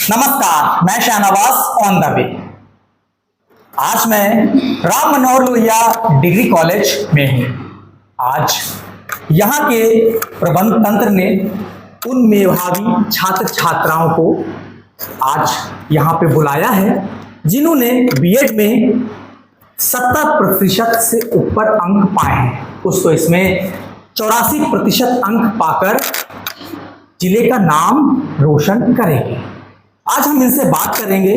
नमस्कार, मैं Shahnawaz on the way. आज मैं राम मनोहर लोहिया डिग्री कॉलेज में हूँ। आज यहाँ के प्रबंध तंत्र ने उन मेधावी छात्र छात्राओं को आज यहाँ पे बुलाया है जिन्होंने बीएड में 70% से ऊपर अंक पाए हैं। कुछ तो इसमें 84% अंक पाकर जिले का नाम रोशन करेंगे। आज हम इनसे बात करेंगे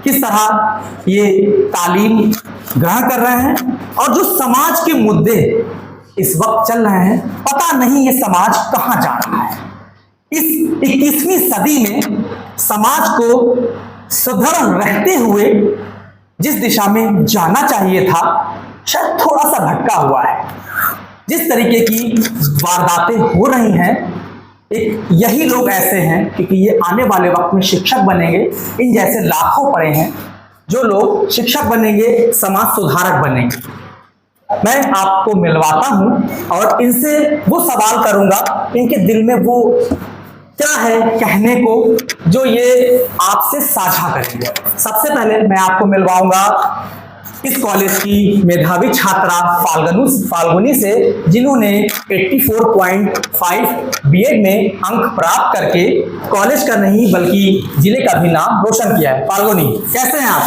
किस तरह ये तालीम ग्रहण कर रहे हैं और जो समाज के मुद्दे इस वक्त चल रहे हैं, पता नहीं ये समाज कहां जा रहा है। इस 21वीं सदी में समाज को सुदृढ़ रहते हुए जिस दिशा में जाना चाहिए था, शायद थोड़ा सा भटका हुआ है। जिस तरीके की वारदातें हो रही हैं, एक यही लोग ऐसे हैं क्योंकि ये आने वाले वक्त में शिक्षक बनेंगे। इन जैसे लाखों पड़े हैं जो लोग शिक्षक बनेंगे, समाज सुधारक बनेंगे। मैं आपको मिलवाता हूं और इनसे वो सवाल करूंगा, इनके दिल में वो क्या है कहने को जो ये आपसे साझा करेंगे। सबसे पहले मैं आपको मिलवाऊंगा इस कॉलेज की मेधावी छात्रा फाल्गुनी से, जिन्होंने 84.5 बीएड में अंक प्राप्त करके कॉलेज का नहीं बल्कि जिले का भी नाम रोशन किया है। फाल्गुनी, कैसे हैं आप?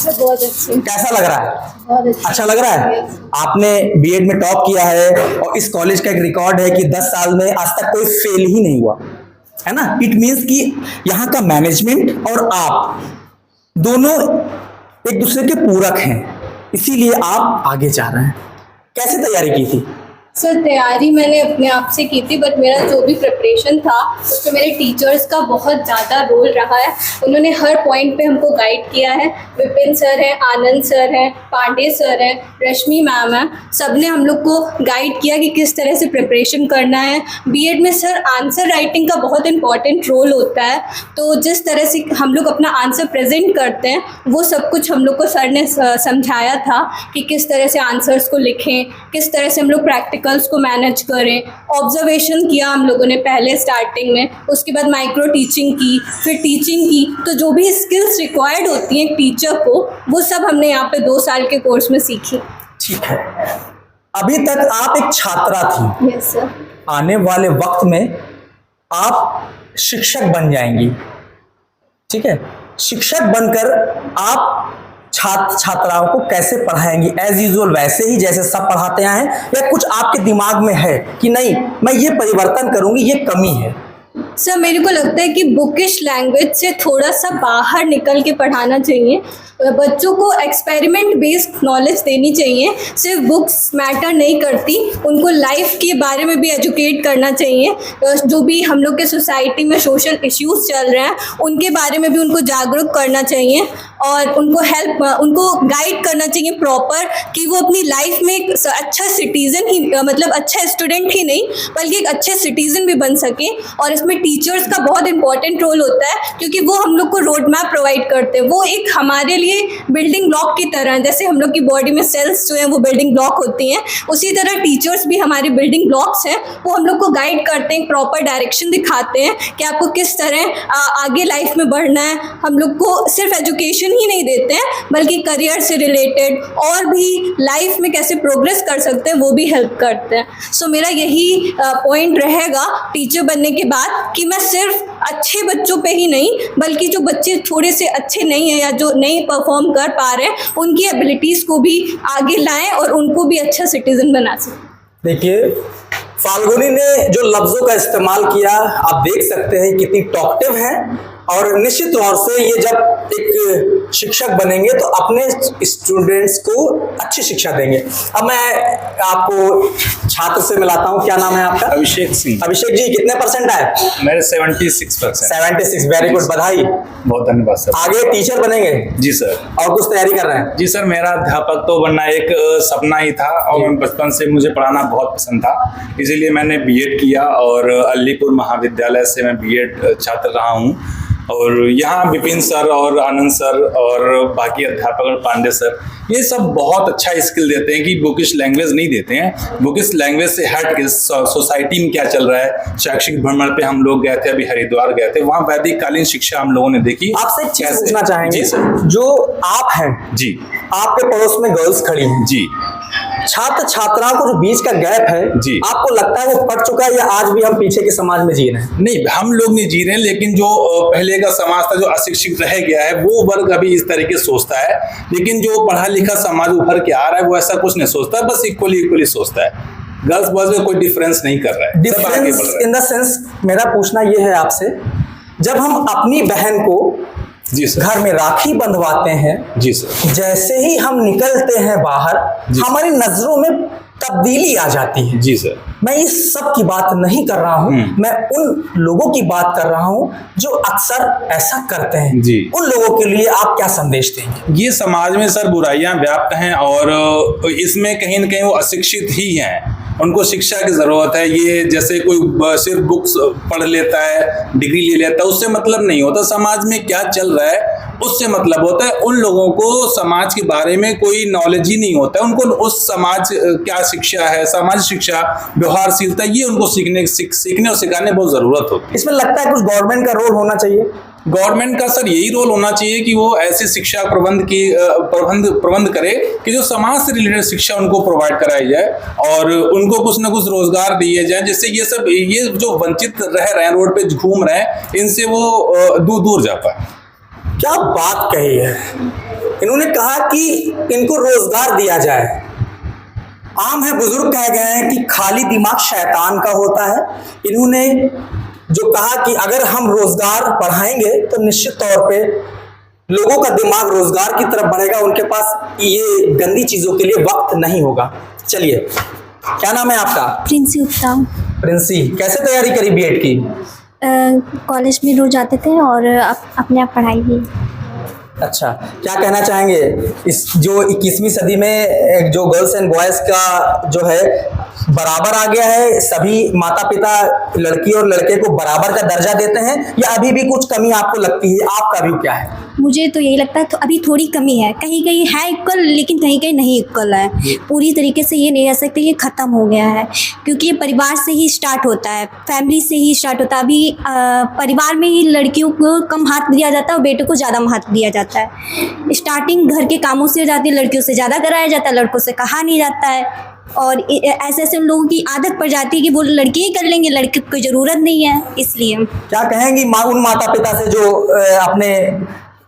बहुत अच्छे। कैसा लग रहा है? बहुत अच्छा लग रहा है। आपने बीएड में टॉप किया है और इस कॉलेज का एक रिकॉर्ड है कि 10 साल में आज तक कोई फेल ही नहीं हुआ है ना। इट मीन्स कि यहाँ का मैनेजमेंट और आप दोनों एक दूसरे के पूरक हैं, इसीलिए आप आगे जा रहे हैं। कैसे तैयारी की थी? सर, तैयारी मैंने अपने आप से की थी, बट मेरा जो भी प्रिपरेशन था उसमें मेरे टीचर्स का बहुत ज़्यादा रोल रहा है। उन्होंने हर पॉइंट पे हमको गाइड किया है। विपिन सर हैं, आनंद सर हैं, पांडे सर हैं, रश्मि मैम है, सब ने हम लोग को गाइड किया कि किस तरह से प्रिपरेशन करना है। बीएड में सर आंसर राइटिंग का बहुत इंपॉर्टेंट रोल होता है, तो जिस तरह से हम लोग अपना आंसर प्रेजेंट करते हैं वो सब कुछ हम लोग को सर ने समझाया था कि किस तरह से आंसर्स को लिखें, किस तरह से हम लोग प्रैक्टिकल्स को मैनेज करें। ऑब्जर्वेशन किया हम लोगों ने पहले स्टार्टिंग में, उसके बाद माइक्रो टीचिंग की, फिर टीचिंग की। तो जो भी स्किल्स रिक्वायर्ड होती हैं एक टीचर को, वो सब हमने यहाँ पे 2 साल के कोर्स में सीखी। ठीक है, अभी तक आप एक छात्रा थी। Yes sir. आने वाले वक्त में आप शिक्षक बन जाएंगी, ठीक है। शिक्षक बनकर आप छात्र छात्राओं को कैसे पढ़ाएंगी? एज यूजुअल वैसे ही जैसे सब पढ़ाते आए हैं, या कुछ आपके दिमाग में है कि नहीं मैं ये परिवर्तन करूंगी, ये कमी है? सर, मेरे को लगता है कि बुकिश लैंग्वेज से थोड़ा सा बाहर निकल के पढ़ाना चाहिए। बच्चों को एक्सपेरिमेंट बेस्ड नॉलेज देनी चाहिए। सिर्फ बुक्स मैटर नहीं करती, उनको लाइफ के बारे में भी एजुकेट करना चाहिए। जो भी हम लोग के सोसाइटी में सोशल इश्यूज चल रहे हैं उनके बारे में भी उनको जागरूक करना चाहिए और उनको गाइड करना चाहिए प्रॉपर, कि वो अपनी लाइफ में एक अच्छा सिटीज़न ही, मतलब अच्छा स्टूडेंट ही नहीं बल्कि एक अच्छे सिटीज़न भी बन सके। और इसमें टीचर्स का बहुत इंपॉर्टेंट रोल होता है, क्योंकि वो हम लोग को रोड मैप प्रोवाइड करते हैं। वो एक हमारे लिए बिल्डिंग ब्लॉक की तरह है। जैसे हम लोग की बॉडी में सेल्स जो हैं वो बिल्डिंग ब्लॉक होती हैं, उसी तरह टीचर्स भी हमारी बिल्डिंग ब्लॉक्स हैं। वो हम लोग को गाइड करते हैं, प्रॉपर डायरेक्शन दिखाते हैं कि आपको किस तरह आगे लाइफ में बढ़ना है। हम लोग को सिर्फ एजुकेशन ही नहीं देते हैं बल्कि करियर से रिलेटेड और भी लाइफ में कैसे प्रोग्रेस कर सकते हैं वो भी हेल्प करते हैं। सो मेरा यही पॉइंट रहेगा टीचर बनने के बाद, कि मैं सिर्फ अच्छे बच्चों पे ही नहीं बल्कि जो बच्चे थोड़े से अच्छे नहीं हैं या जो नहीं परफॉर्म कर पा रहे हैं उनकी एबिलिटीज़ को भी आगे लाएं और उनको भी अच्छा सिटीजन बना सकें। देखिए, फाल्गुनी ने जो लफ्जों का इस्तेमाल किया आप देख सकते हैं कितनी टॉकटिव है, और निश्चित तौर से ये जब एक शिक्षक बनेंगे तो अपने स्टूडेंट्स को अच्छी शिक्षा देंगे। अब मैं आपको छात्र से मिलाता हूँ। क्या नाम है आपका? अभिषेक सिंह। अभिषेक जी, कितने परसेंट आए? मेरे 76%। 76, वेरी गुड, बधाई। बहुत धन्यवाद सर। आगे टीचर बनेंगे? जी सर। और कुछ तैयारी कर रहे हैं? जी सर, मेरा अध्यापक तो बनना एक सपना ही था और बचपन से मुझे पढ़ाना बहुत पसंद था, इसीलिए मैंने बीएड किया और अलीपुर महाविद्यालय से मैं बीएड छात्र रहा हूँ। और यहाँ विपिन सर और आनंद सर और बाकी अध्यापक और पांडे सर ये सब बहुत अच्छा स्किल देते हैं कि बुकिश लैंग्वेज नहीं देते हैं। बुकिश लैंग्वेज से हट के सोसाइटी में क्या चल रहा है, शैक्षिक भ्रमण पे हम लोग गए थे, अभी हरिद्वार गए थे, वहाँ वैदिक कालीन शिक्षा हम लोगों ने देखी। आपसे एक चीज कैसे? पूछना चाहेंगे। जी सर। जो आप हैं, जी आपके पड़ोस में गर्ल्स खड़ी हैं, जी छात्र छात्राओं को जो बीच का गैप है, जी। आपको लगता है वो पड़ चुका है या आज भी हम पीछे के समाज में जी रहे हैं? नहीं, हम लोग नहीं जी रहे हैं, लेकिन जो पहले का समाज था जो अशिक्षित रह गया है वो वर्ग अभी इस तरीके से सोचता है, लेकिन जो पढ़ा लिखा समाज उभर के आ रहा है वो ऐसा कुछ नहीं सोचता, बस इक्वली सोचता है। गर्ल्स बॉयज में कोई डिफरेंस नहीं कर रहा है, सब आगे बढ़ डिफरेंस रहा है। इन द सेंस मेरा पूछना ये है आपसे, जब हम अपनी बहन को जी सर। घर में राखी बंधवाते हैं, जी सर। जैसे ही हम निकलते हैं बाहर, जी। हमारी नजरों में तब्दीली आ जाती है। जी सर। मैं इस सब की बात नहीं कर रहा हूँ, मैं उन लोगों की बात कर रहा हूँ जो अक्सर ऐसा करते हैं। जी। उन लोगों के लिए आप क्या संदेश देंगे? ये समाज में सर बुराइयां व्याप्त हैं और इसमें कहीं न कहीं वो अशिक्षित ही हैं, उनको शिक्षा की ज़रूरत है। ये जैसे कोई सिर्फ बुक्स पढ़ लेता है, डिग्री ले लेता है, उससे मतलब नहीं होता। समाज में क्या चल रहा है उससे मतलब होता है। उन लोगों को समाज के बारे में कोई नॉलेज ही नहीं होता है, उनको उस समाज क्या शिक्षा है, सामाजिक शिक्षा, व्यवहारशीलता, ये उनको सीखने और सिखाने बहुत ज़रूरत होती है। इसमें लगता है कुछ गवर्नमेंट का रोल होना चाहिए। गवर्नमेंट का सर यही रोल होना चाहिए कि वो ऐसे शिक्षा प्रबंध करे कि जो समाज से रिलेटेड शिक्षा उनको प्रोवाइड कराई जाए और उनको कुछ ना कुछ रोजगार दिए जाए, जिससे ये जो वंचित रह रहे हैं, रोड पे घूम रहे हैं, इनसे वो दूर जा पाए। क्या बात कही है। इन्होंने कहा कि इनको रोजगार दिया जाए। आम है, बुजुर्ग कह गए हैं कि खाली दिमाग शैतान का होता है। इन्होंने जो कहा कि अगर हम रोजगार बढ़ाएंगे तो निश्चित तौर पे लोगों का दिमाग रोजगार की तरफ बढ़ेगा, उनके पास ये गंदी चीजों के लिए वक्त नहीं होगा। चलिए, क्या नाम है आपका? प्रिंसी उत्तम। प्रिंसी, कैसे तैयारी करी बीएड की? कॉलेज में रोज जाते थे और अपने आप पढ़ाई भी। अच्छा, क्या कहना चाहेंगे इस जो 21वीं सदी में जो गर्ल्स एंड बॉयज का जो है बराबर आ गया है, सभी माता पिता लड़की और लड़के को बराबर का दर्जा देते हैं, या अभी भी कुछ कमी आपको लगती है? आपका व्यू क्या है? मुझे तो यही लगता है तो अभी थोड़ी कमी है, कहीं कहीं है इक्वल लेकिन कहीं कहीं नहीं इक्वल है। पूरी तरीके से ये नहीं कह सकते ये ख़त्म हो गया है, क्योंकि ये परिवार से ही स्टार्ट होता है, फैमिली से ही स्टार्ट होता है। अभी परिवार में ही लड़कियों को कम महत्व दिया जाता है और बेटों को ज़्यादा महत्व दिया जाता है। स्टार्टिंग घर के कामों से हो जाती है, लड़कियों से ज़्यादा कराया जाता है, लड़कों से कहा नहीं जाता है। और ऐसे ऐसे लोगों की आदत पड़ जाती है कि वो लड़के ही कर लेंगे, लड़के को कोई ज़रूरत नहीं है। इसलिए क्या कहेंगी उन माता पिता से जो अपने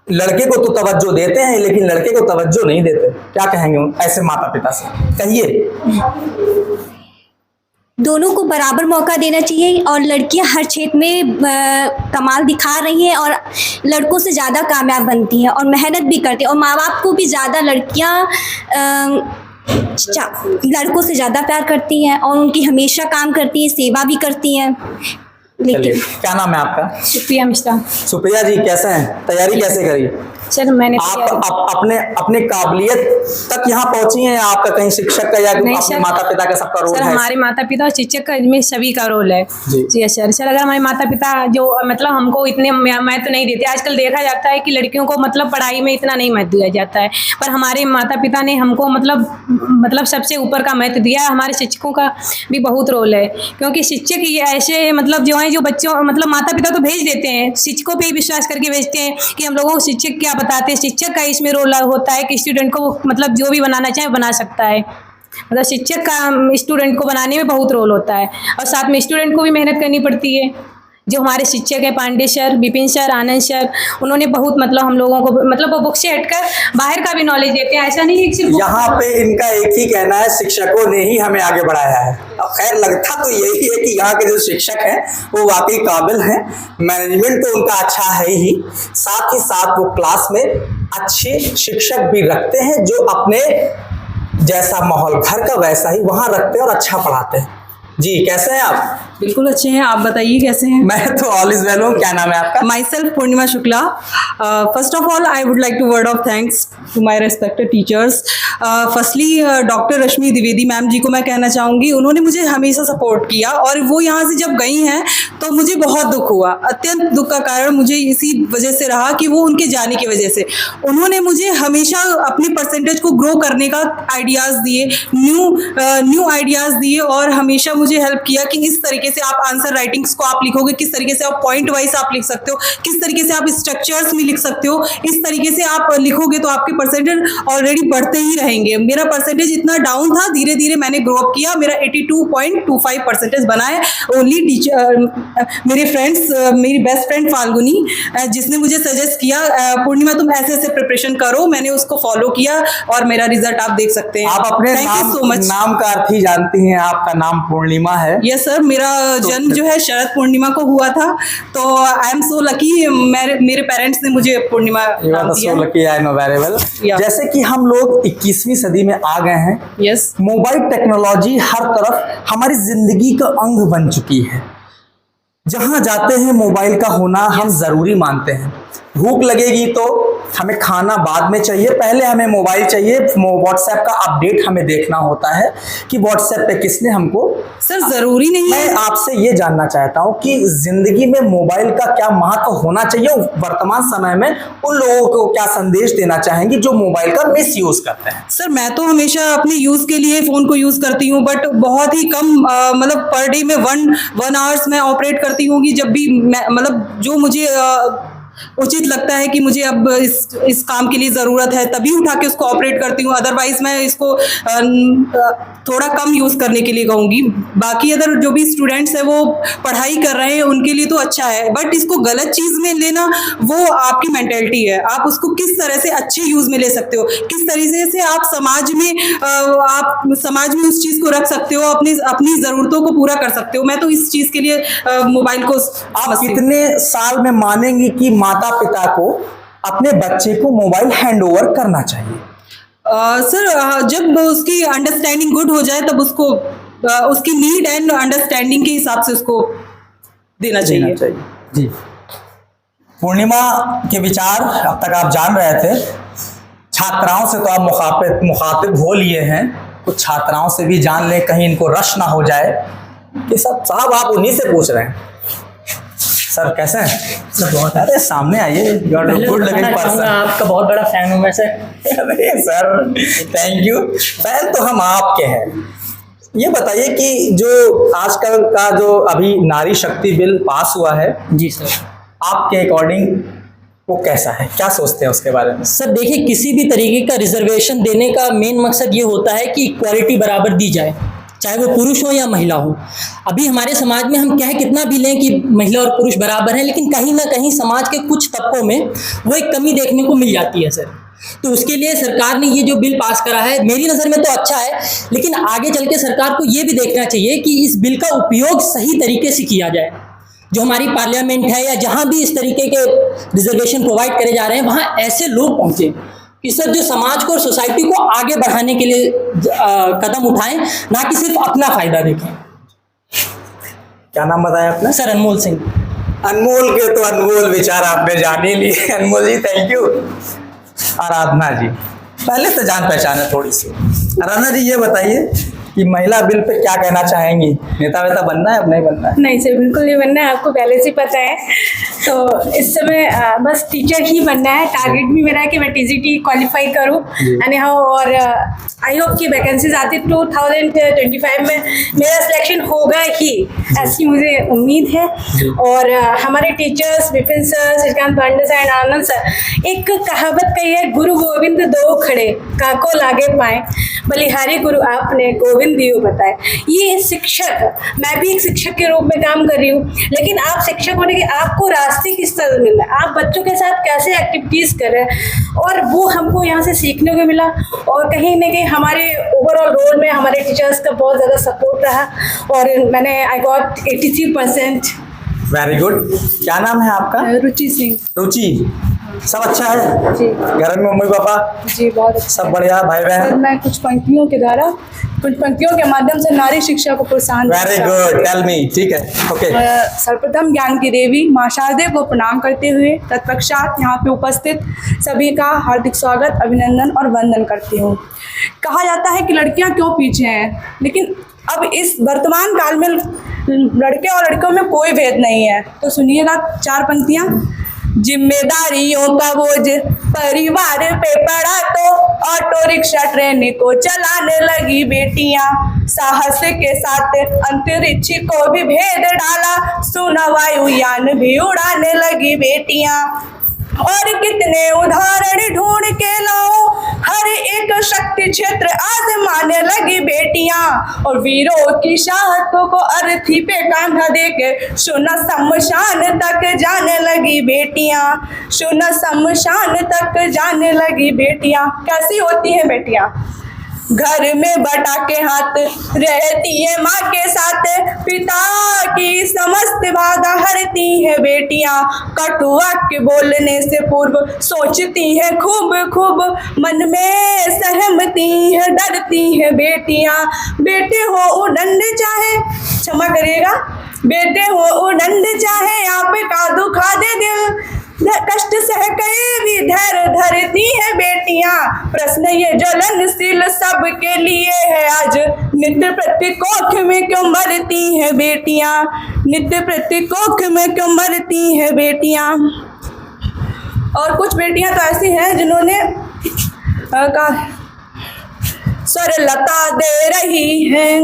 लड़के को तो तवज्जो देते हैं लेकिन लड़के को तवज्जो नहीं देते? क्या कहेंगे ऐसे माता पिता से? कहिए। दोनों को बराबर मौका देना चाहिए और लड़कियां हर क्षेत्र में कमाल दिखा रही हैं और लड़कों से ज़्यादा कामयाब बनती हैं और मेहनत भी करती हैं, और माँ बाप को भी ज़्यादा लड़कियां लड़कों से ज़्यादा प्यार करती हैं और उनकी हमेशा काम करती हैं, सेवा भी करती हैं। चलिए, क्या नाम है आपका? सुप्रिया मिश्रा। सुप्रिया जी, कैसे हैं? तैयारी कैसे करी? सर मैंने आप अपने काबिलियत तक यहाँ पहुंची हैं या आपका कहीं शिक्षक का या नहीं अपने सर, माता पिता का सबका रोल सर है? हमारे माता पिता और शिक्षक का इसमें सभी का रोल है जी। जी सर। अगर हमारे माता पिता जो मतलब हमको इतने महत्व नहीं देते, आजकल देखा जाता है कि लड़कियों को मतलब पढ़ाई में इतना नहीं महत्व दिया जाता है, पर हमारे माता पिता ने हमको मतलब सबसे ऊपर का महत्व दिया है। हमारे शिक्षकों का भी बहुत रोल है, क्योंकि शिक्षक ये ऐसे मतलब जो हैं जो बच्चों मतलब माता पिता तो भेज देते हैं, शिक्षकों पे ही विश्वास करके भेजते हैं कि हम लोगों को शिक्षक क्या बताते हैं। शिक्षक का इसमें रोल होता है कि स्टूडेंट को मतलब जो भी बनाना चाहे बना सकता है। मतलब शिक्षक का स्टूडेंट को बनाने में बहुत रोल होता है और साथ में स्टूडेंट को भी मेहनत करनी पड़ती है। जो हमारे शिक्षक हैं पांडे सर, विपिन सर, आनंद सर, उन्होंने बहुत मतलब हम लोगों को मतलब वो बुक से हटकर बाहर का भी नॉलेज देते हैं। ऐसा नहीं है कि सिर्फ यहाँ पे इनका एक ही कहना है, शिक्षकों ने ही हमें आगे बढ़ाया है। अब खैर लगता तो यही है कि यहाँ के जो शिक्षक हैं वो वाकई काबिल हैं, मैनेजमेंट तो उनका अच्छा है ही, साथ ही साथ वो क्लास में अच्छे शिक्षक भी रखते हैं जो अपने जैसा माहौल घर का वैसा ही वहाँ रखते हैं और अच्छा पढ़ाते हैं। जी, कैसे हैं आप? बिल्कुल अच्छे हैं, आप बताइए कैसे हैं? मैं तो ऑल इज वेल हूँ। क्या नाम है आपका? Myself Purnima Shukla. First of all, I would like to word of thanks to my respected teachers. Firstly, doctor Rashmi Dwivedi ma'am ji को मैं कहना चाहूँगी, उन्होंने मुझे हमेशा सपोर्ट किया और वो यहाँ से जब गई हैं तो मुझे बहुत दुख हुआ। अत्यंत दुख का कारण मुझे इसी वजह से रहा कि वो उनके जाने की वजह से उन्होंने मुझे हमेशा अपने परसेंटेज को ग्रो करने का आइडियाज़ दिए, न्यू आइडियाज़ दिए और हमेशा मुझे हेल्प किया कि इस तरीके से आप आंसर राइटिंग्स को आप लिखोगे, किस तरीके से आप पॉइंट वाइज आप लिख सकते हो, किस तरीके से आप स्ट्रक्चर्स में लिख सकते हो, इस तरीके से आप लिखोगे तो आपके परसेंटेज ऑलरेडी बढ़ते ही रहेंगे। मेरा परसेंटेज इतना डाउन था, धीरे धीरे मैंने ग्रो अप किया, मेरा 82.25 परसेंटेज बना है। ओनली मेरे फ्रेंड्स, मेरी बेस्ट फ्रेंड फाल्गुनी जिसने मुझे सजेस्ट किया पूर्णिमा तुम ऐसे ऐसे प्रिपरेशन करो, मैंने उसको फॉलो किया और मेरा रिजल्ट आप देख सकते हैं। आप अपने नाम का अर्थ ही जानती हैं, आपका नाम पूर्णिमा है। यस सर, मेरा जन्म जो है शरद पूर्णिमा को हुआ था, तो आई एम सो लकी, मेरे पेरेंट्स ने मुझे पूर्णिमा नाम दिया। So lucky, I know very well. जैसे कि हम लोग 21वीं सदी में आ गए हैं। यस, मोबाइल टेक्नोलॉजी हर तरफ हमारी जिंदगी का अंग बन चुकी है। जहां जाते हैं मोबाइल का होना हम जरूरी मानते हैं। भूख लगेगी तो हमें खाना बाद में चाहिए, पहले हमें मोबाइल चाहिए। व्हाट्सएप का अपडेट हमें देखना होता है कि व्हाट्सएप पे किसने हमको। सर जरूरी नहीं मैं है। आपसे ये जानना चाहता हूँ कि जिंदगी में मोबाइल का क्या महत्व होना चाहिए, वर्तमान समय में उन लोगों को क्या संदेश देना चाहेंगे जो मोबाइल का मिस यूज करते हैं? सर मैं तो हमेशा अपने यूज़ के लिए फ़ोन को यूज़ करती हूँ, बट बहुत ही कम, मतलब पर डे में वन आवर्स मैं ऑपरेट करती हूँ कि जब भी मतलब जो मुझे उचित लगता है कि मुझे अब इस काम के लिए ज़रूरत है तभी उठा के उसको ऑपरेट करती हूँ। अदरवाइज मैं इसको थोड़ा कम यूज़ करने के लिए कहूँगी। बाकी अगर जो भी स्टूडेंट्स हैं वो पढ़ाई कर रहे हैं उनके लिए तो अच्छा है, बट इसको गलत चीज़ में लेना वो आपकी मेंटेलिटी है। आप उसको किस तरह से अच्छे यूज़ में ले सकते हो, किस तरीके से आप समाज में उस चीज़ को रख सकते हो, अपनी ज़रूरतों को पूरा कर सकते हो। मैं तो इस चीज़ के लिए मोबाइल को आप कितने साल में मानेंगी कि माता पिता को अपने बच्चे को मोबाइल हैंड ओवर करना चाहिए? सर जब उसकी अंडरस्टैंडिंग गुड हो जाए तब उसको उसकी नीड एंड अंडरस्टैंडिंग के हिसाब से उसको देना चाहिए। जी, पूर्णिमा के विचार अब तक आप जान रहे थे। छात्राओं से तो आप मुखातिब हो लिए हैं, कुछ छात्राओं से भी जान लें, कहीं इनको रश ना हो जाए कि सब साहब आप उन्हीं से पूछ रहे हैं। सर कैसे हैं? सर बहुत अरे सामने आइए, you are good looking person. आपका बहुत बड़ा फैन हूँ मैं सर। अरे सर थैंक यू, फैन तो हम आपके हैं। ये बताइए कि जो आजकल का जो अभी नारी शक्ति बिल पास हुआ है, जी सर, आपके अकॉर्डिंग वो कैसा है, क्या सोचते हैं उसके बारे में? सर देखिए, किसी भी तरीके का रिजर्वेशन देने का मेन मकसद ये होता है कि इक्वालिटी बराबर दी जाए, चाहे वो पुरुष हो या महिला हो। अभी हमारे समाज में हम क्या कितना भी लें कि महिला और पुरुष बराबर हैं, लेकिन कहीं ना कहीं समाज के कुछ तबकों में वो एक कमी देखने को मिल जाती है सर। तो उसके लिए सरकार ने ये जो बिल पास करा है, मेरी नज़र में तो अच्छा है, लेकिन आगे चल के सरकार को ये भी देखना चाहिए कि इस बिल का उपयोग सही तरीके से किया जाए। जो हमारी पार्लियामेंट है या जहाँ भी इस तरीके के रिजर्वेशन प्रोवाइड करे जा रहे हैं, वहाँ ऐसे लोग पहुँचे कि सर जो समाज को और सोसाइटी को आगे बढ़ाने के लिए कदम उठाएं, ना कि सिर्फ अपना फायदा देखें। क्या नाम बताया आपने? सर अनमोल सिंह। अनमोल के तो अनमोल विचार आपने जान ही लिए। अनमोल जी थैंक यू। आराधना जी, पहले से जान पहचान है थोड़ी सी। आराधना जी ये बताइए कि महिला बिल पे क्या कहना चाहेंगी? नेता वेता बनना है अब नहीं बनना है? नहीं सर, बिल्कुल नहीं बनना है, आपको पहले से पता है। तो इस समय बस टीचर ही बनना है। टारगेट भी मेरा है कि मैं टीजीटी क्वालिफाई करूँ एनी हाउ, और आई होप कि वैकेंसीज आती 2025 में मेरा सिलेक्शन होगा ही, ऐसी मुझे उम्मीद है। और हमारे teachers Vipin sir, Shrikant Pandey sir and Anand sir, एक कहावत कही है, गुरु गोविंद दो खड़े काको लागे पाए, बलिहारी गुरु आपने गोविंद दियो बताए। ये शिक्षक, मैं भी एक शिक्षक के रूप में काम कर रही हूँ, लेकिन आप शिक्षक होने के आपको रास्ते किस तरह मिल रहा है, आप बच्चों के साथ कैसे एक्टिविटीज़ कर रहे हैं, और वो हमको यहाँ से सीखने को मिला। और कहीं ना कहीं हमारे ओवरऑल रोल में हमारे टीचर्स का बहुत ज़्यादा सपोर्ट रहा, और मैंने आई गॉट 83%। Very good. क्या नाम है आपका? रुचि सिंह। रुचि, सब अच्छा है जी घर में? मम्मी पापा जी बहुत अच्छा। सब बढ़िया? भाई सर बहन? मैं कुछ पंक्तियों के माध्यम से नारी शिक्षा को प्रोत्साहन वेरी देना चाहती गुड, टेल मी। ठीक है, ओके। सर्वप्रथम ज्ञान की देवी माँ शारदे को प्रणाम करते हुए तत्पश्चात यहाँ पे उपस्थित सभी का हार्दिक स्वागत, अभिनंदन और वंदन करती हूँ। कहा जाता है कि लड़कियाँ क्यों पीछे हैं, लेकिन अब इस वर्तमान काल में लड़के और लड़कियों में कोई भेद नहीं है। तो सुनिएगा 4 पंक्तियाँ। जिम्मेदारियों का बोझ परिवार पे पड़ा तो ऑटो रिक्शा ट्रेन को चलाने लगी बेटियां, साहस के साथ अंतरिक्ष को भी भेद डाला, सुना वायुयान भी उड़ाने लगी बेटियां। और कितने उदाहरण ढूंढ के लाओ, हर एक शक्ति क्षेत्र आजमाने लगी बेटियां, और वीरों की शहादतों को अर्थी पे कांधा देके सुना शमशान तक जाने लगी बेटियां, सुना शमशान तक जाने लगी बेटियां। कैसी होती हैं बेटियां? घर में बटा के हाथ रहती है माँ के साथ, पिता की समस्त बाधा हरती है बेटियां, कटु वाक्य बोलने से पूर्व सोचती है खूब खूब, मन में सहमती है डरती है बेटियां। बेटे हो उड़ंड चाहे, क्षमा करिएगा, बेटे हो उड़ंड चाहे आपका दुखा दे दिल, कष्ट सह के भी धैर्य धरती है बेटियां। प्रश्न ये ज्वलनशील सबके लिए है आज, नित्य प्रतिकोख में क्यों मरती है बेटियां, नित्य प्रतिकोख में क्यों मरती है बेटियां। और कुछ बेटियां तो ऐसी हैं जिन्होंने कहा सरलता दे रही है,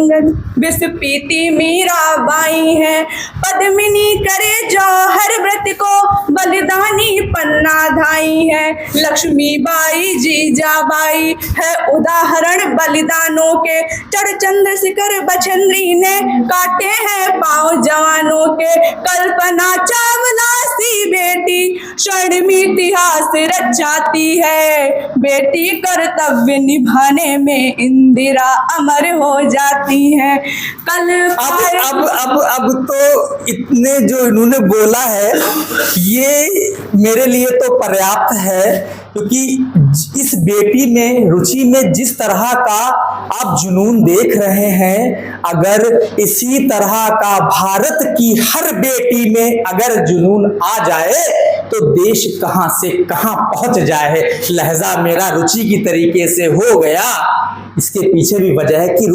विष पीती मीराबाई है, पद्मिनी करे जौहर व्रत को बलिदानी पन्ना धाई है, लक्ष्मीबाई जीजाबाई है उदाहरण बलिदानों के, चढ़चंद्र शिखर बछंद्री ने काटे हैं पांव जवानों के, कल्पना चावला सी बेटी स्वर्णिम इतिहास रचाती है, बेटी कर्तव्य निभाने में इंदिरा अमर हो जाती है। कल अब तो इतने जो इन्होंने बोला है ये मेरे लिए तो पर्याप्त है, क्योंकि इस बेटी में रुचि में जिस तरह का आप जुनून देख रहे हैं, अगर इसी तरह का भारत की हर बेटी में अगर जुनून आ जाए तो देश कहां से कहां पहुंच जाए। लहजा मेरा रुचि की तरीके से हो गया। इसके पीछे भी वजह है कि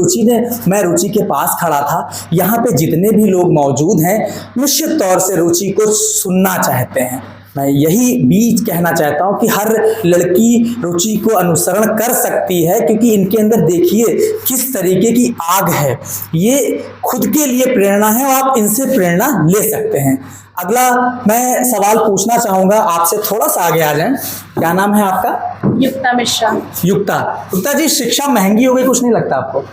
मैं रुचि के पास खड़ा था। यहाँ पे जितने भी लोग मौजूद हैं निश्चित तौर से रुचि को सुनना चाहते हैं। मैं यही बीच कहना चाहता हूँ कि हर लड़की रुचि को अनुसरण कर सकती है, क्योंकि इनके अंदर देखिए किस तरीके की आग है। ये खुद के लिए प्रेरणा है और आप इनसे प्रेरणा ले सकते हैं। अगला मैं सवाल पूछना चाहूँगा आपसे, थोड़ा सा आगे आ जाएं। क्या नाम है आपका? युक्ता मिश्रा। युक्ता जी, शिक्षा महंगी हो गई, कुछ नहीं लगता आपको?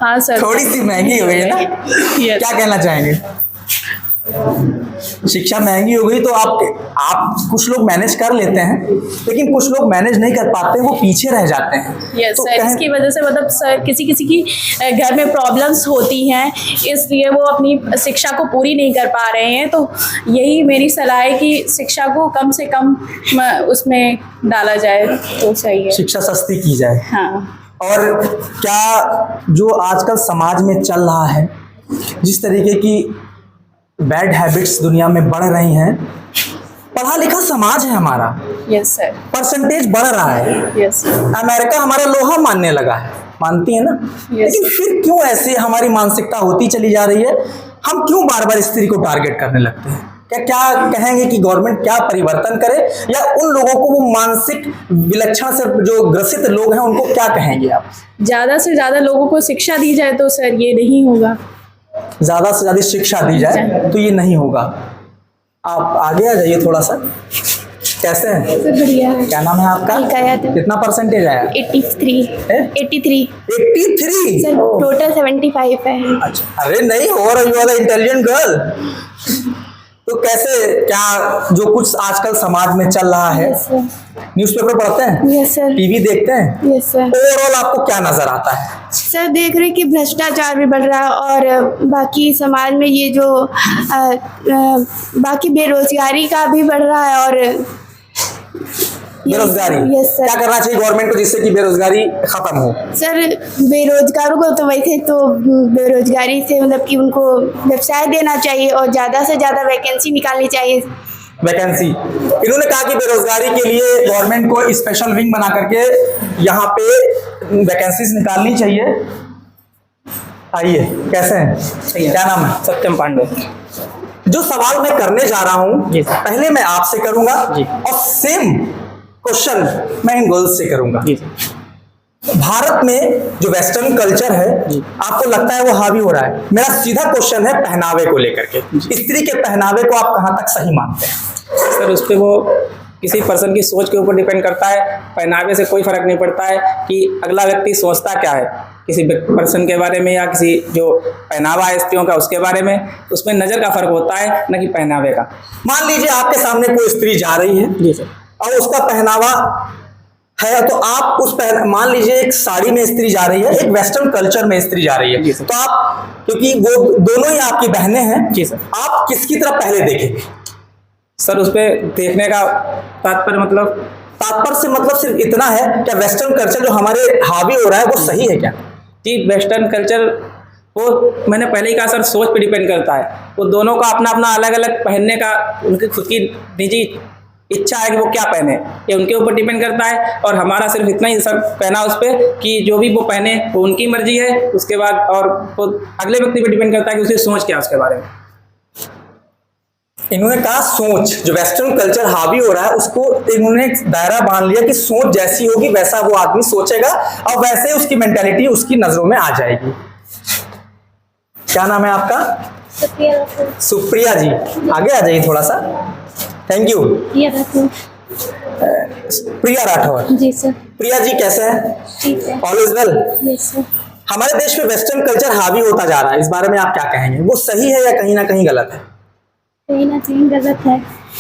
हाँ सर, थोड़ी सी महंगी हो गई है ना? क्या कहना चाहेंगे? शिक्षा महंगी हो गई तो आप कुछ लोग मैनेज कर लेते हैं, लेकिन कुछ लोग मैनेज नहीं कर पाते, वो पीछे रह जाते हैं। यस तो सर, इसकी वजह से मतलब सर किसी की घर में प्रॉब्लम्स होती हैं, इसलिए वो अपनी शिक्षा को पूरी नहीं कर पा रहे हैं। तो यही मेरी सलाह है कि शिक्षा को कम से कम उसमें डाला जाए तो सही है, शिक्षा सस्ती की जाए। हाँ। और क्या जो आजकल समाज में चल रहा है, जिस तरीके की बैड हैबिट्स दुनिया में बढ़ रही हैं, पढ़ा लिखा समाज है हमारा, यस सर, परसेंटेज बढ़ रहा है, यस सर, अमेरिका हमारा लोहा मानने लगा है, मानती है ना? लेकिन फिर क्यों ऐसे हमारी मानसिकता होती चली जा रही है? हम क्यों बार बार स्त्री को टारगेट करने लगते हैं? क्या कहेंगे कि गवर्नमेंट क्या परिवर्तन करे, या उन लोगों को, वो मानसिक विलक्षण से जो ग्रसित लोग हैं, उनको क्या कहेंगे आप? ज़्यादा से ज़्यादा लोगों को शिक्षा दी जाए तो सर ये नहीं होगा। ज़्यादा से ज़्यादा शिक्षा दी जाए तो ये नहीं होगा। आप आगे आ जाइए थोड़ा सा। कैसे हैं? बढ़िया है। क्या नाम है आपका? कितना परसेंटेज आया? 83 सर, टोटल 75 है। अच्छा, अरे नहीं, और you are the intelligent girl. तो कैसे, क्या जो कुछ आजकल समाज में चल रहा है, न्यूज़पेपर पढ़ते हैं? Yes sir. टीवी देखते हैं? Yes sir. ओवरऑल आपको क्या नजर आता है? सर देख रहे कि भ्रष्टाचार भी बढ़ रहा है, और बाकी समाज में ये जो बाकी बेरोजगारी का भी बढ़ रहा है, और बेरोजगारी, Yes, sir. क्या करना चाहिए गवर्नमेंट को जिससे कि बेरोजगारी खत्म हो? सर बेरोजगारों को तो वैसे तो बेरोजगारी से मतलब कि उनको व्यवसाय देना चाहिए और ज़्यादा से ज़्यादा वैकेंसी निकालनी चाहिए। वैकेंसी, इन्होंने कहा कि बेरोजगारी के लिए गवर्नमेंट को स्पेशल विंग बना करके यहाँ पे वैकेंसीज निकालनी चाहिए। आइए, कैसे हैं? क्या नाम है? सत्यम पांडे। जो सवाल मैं करने जा रहा हूँ पहले मैं आपसे करूंगा और सेम क्वेश्चन मैं इन गर्ल्स से करूंगा। भारत में जो वेस्टर्न कल्चर है आपको लगता है वो हावी हो रहा है? मेरा सीधा क्वेश्चन है पहनावे को लेकर के, स्त्री के पहनावे को आप कहां तक सही मानते हैं? सर उस पर वो किसी पर्सन की सोच के ऊपर डिपेंड करता है। पहनावे से कोई फर्क नहीं पड़ता है कि अगला व्यक्ति सोचता क्या है किसी पर्सन के बारे में या किसी जो पहनावा है स्त्रियों का उसके बारे में, उसमें नज़र का फर्क होता है न कि पहनावे का। मान लीजिए आपके सामने कोई स्त्री जा रही है जी सर, और उसका पहनावा है तो आप उस मान लीजिए एक साड़ी में स्त्री जा रही है, एक वेस्टर्न कल्चर में स्त्री जा रही है, तो आप, क्योंकि वो दोनों ही आपकी बहनें हैं जी सर, आप किसकी तरफ पहले देखेंगे? सर उस पर देखने का तात्पर्य से मतलब सिर्फ इतना है क्या वेस्टर्न कल्चर जो हमारे हावी हो रहा है वो सही है क्या? जी वेस्टर्न कल्चर वो मैंने पहले ही कहा सर, सोच पे डिपेंड करता है। वो दोनों का अपना अपना अलग अलग पहनने का उनकी खुद की निजी इच्छा है कि वो क्या पहने, ये उनके ऊपर डिपेंड करता है। और हमारा सिर्फ इतना ही सर कहना उस पर कि जो भी वो पहने वो उनकी मर्जी है, उसके बाद और वो अगले व्यक्ति पे डिपेंड करता है कि उसकी सोच क्या है उसके बारे में। इन्होंने कहा सोच, जो वेस्टर्न कल्चर हावी हो रहा है उसको इन्होंने दायरा बांध लिया कि सोच जैसी होगी वैसा वो आदमी सोचेगा और वैसे उसकी मेंटालिटी उसकी नजरों में आ जाएगी। क्या नाम है आपका? सुप्रिया जी, आगे आ जाइए थोड़ा सा। Thank you. Priya Rathore ji sir. Priya ji कैसे हैं? ठीक है। All is well? Yes sir. हमारे देश में वेस्टर्न कल्चर हावी होता जा रहा है, इस बारे में आप क्या कहेंगे? वो सही है या कहीं ना कहीं गलत है? कहीं ना कहीं गलत है,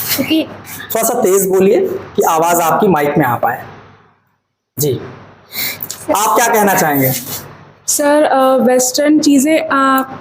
क्योंकि थोड़ा सा तेज बोलिए कि आवाज आपकी माइक में आ पाए। जी, आप क्या कहना चाहेंगे? सर वेस्टर्न चीज़ें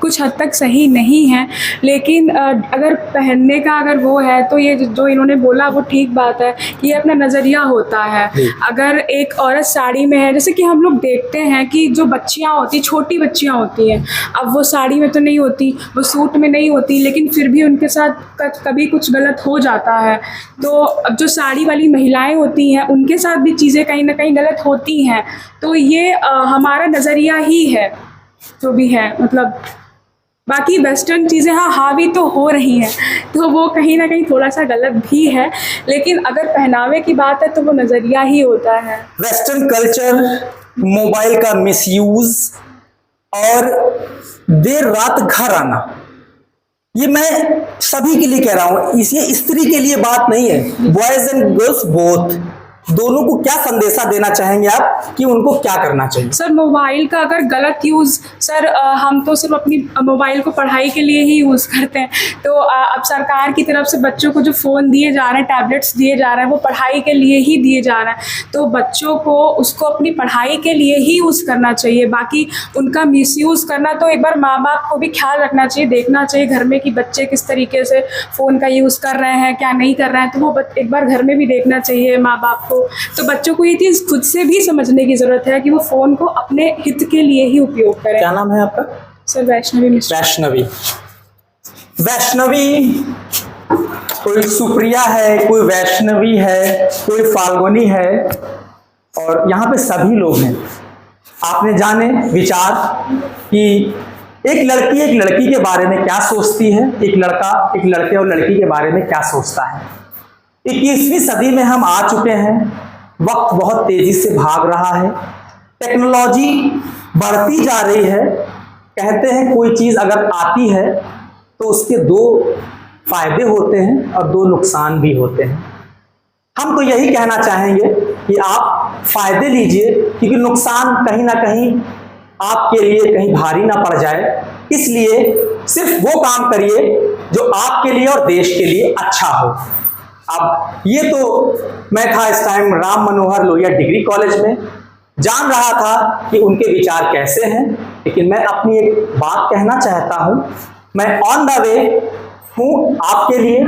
कुछ हद तक सही नहीं हैं, लेकिन अगर पहनने का अगर वो है तो ये जो इन्होंने बोला वो ठीक बात है, ये अपना नज़रिया होता है। अगर एक औरत साड़ी में है, जैसे कि हम लोग देखते हैं कि जो बच्चियां होती, छोटी बच्चियां होती हैं, अब वो साड़ी में तो नहीं होती, वो सूट में नहीं होती, लेकिन फिर भी उनके साथ कभी कुछ गलत हो जाता है। तो अब जो साड़ी वाली महिलाएं होती हैं उनके साथ भी चीज़ें कहीं ना कहीं गलत होती हैं। तो ये हमारा नज़रिया ही है जो भी है, मतलब बाकी वेस्टर्न चीज़ें हाँ हावी तो हो रही हैं, तो वो कहीं ना कहीं थोड़ा सा गलत भी है, लेकिन अगर पहनावे की बात है तो वो नज़रिया ही होता है। वेस्टर्न कल्चर, मोबाइल का मिसयूज और देर रात घर आना, ये मैं सभी के लिए कह रहा हूँ, ये स्त्री के लिए बात नहीं है, बॉयज एंड गर्ल्स बोथ, दोनों को क्या संदेशा देना चाहेंगे आप कि उनको क्या करना चाहिए? सर मोबाइल का अगर गलत यूज़, सर हम तो सिर्फ अपनी मोबाइल को पढ़ाई के लिए ही यूज़ करते हैं, तो अब सरकार की तरफ से बच्चों को जो फ़ोन दिए जा रहे हैं, टैबलेट्स दिए जा रहे हैं, वो पढ़ाई के लिए ही दिए जा रहे हैं, तो बच्चों को उसको अपनी पढ़ाई के लिए ही यूज़ करना चाहिए। बाकी उनका मिसयूज़ करना तो एक बार माँ बाप को भी ख्याल रखना चाहिए, देखना चाहिए घर में कि बच्चे किस तरीके से फ़ोन का यूज़ कर रहे हैं, क्या नहीं कर रहे हैं, तो वो एक बार घर में भी देखना चाहिए माँ बाप को। तो बच्चों को ये चीज़ खुद से भी समझने की ज़रूरत है कि वो फ़ोन को अपने हित के लिए ही उपयोग करें। क्या नाम है आपका? सर वैष्णवी मिश्रा। वैष्णवी, कोई सुप्रिया है, कोई वैष्णवी है, कोई फाल्गुनी है, और यहाँ पे सभी लोग हैं। आपने जाने विचार कि एक लड़की के बारे में क्या सोचती है, एक लड़का एक लड़के और लड़की के बारे में क्या सोचता है। 21वीं सदी में हम आ चुके हैं, वक्त बहुत तेजी से भाग रहा है, टेक्नोलॉजी बढ़ती जा रही है। कहते हैं कोई चीज़ अगर आती है तो उसके 2 फायदे होते हैं और 2 नुकसान भी होते हैं। हम तो यही कहना चाहेंगे कि आप फायदे लीजिए, क्योंकि नुकसान कहीं ना कहीं आपके लिए कहीं भारी ना पड़ जाए, इसलिए सिर्फ वो काम करिए जो आपके लिए और देश के लिए अच्छा हो। अब ये तो मैं था इस time Ram Manohar Lohia degree college में, जान रहा था कि उनके विचार कैसे हैं, लेकिन मैं अपनी एक बात कहना चाहता हूँ। मैं ऑन द वे हूँ आपके लिए,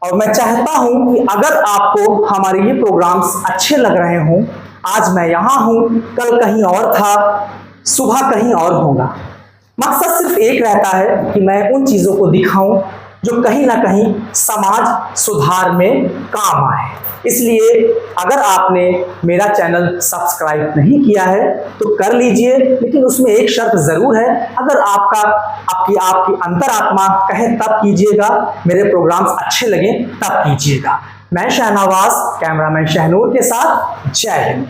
और मैं चाहता हूं कि अगर आपको हमारे ये प्रोग्राम्स अच्छे लग रहे हों, आज मैं यहाँ हूं, कल कहीं और था, सुबह कहीं और होगा, मकसद सिर्फ एक रहता है कि मैं उन चीज़ों को दिखाऊं जो कहीं ना कहीं समाज सुधार में काम आए। इसलिए अगर आपने मेरा चैनल सब्सक्राइब नहीं किया है तो कर लीजिए, लेकिन उसमें एक शर्त ज़रूर है, अगर आपकी अंतरात्मा कहे तब कीजिएगा, मेरे प्रोग्राम्स अच्छे लगें तब कीजिएगा। मैं शहनवाज, कैमरामैन शहनूर के साथ, जय हिंद।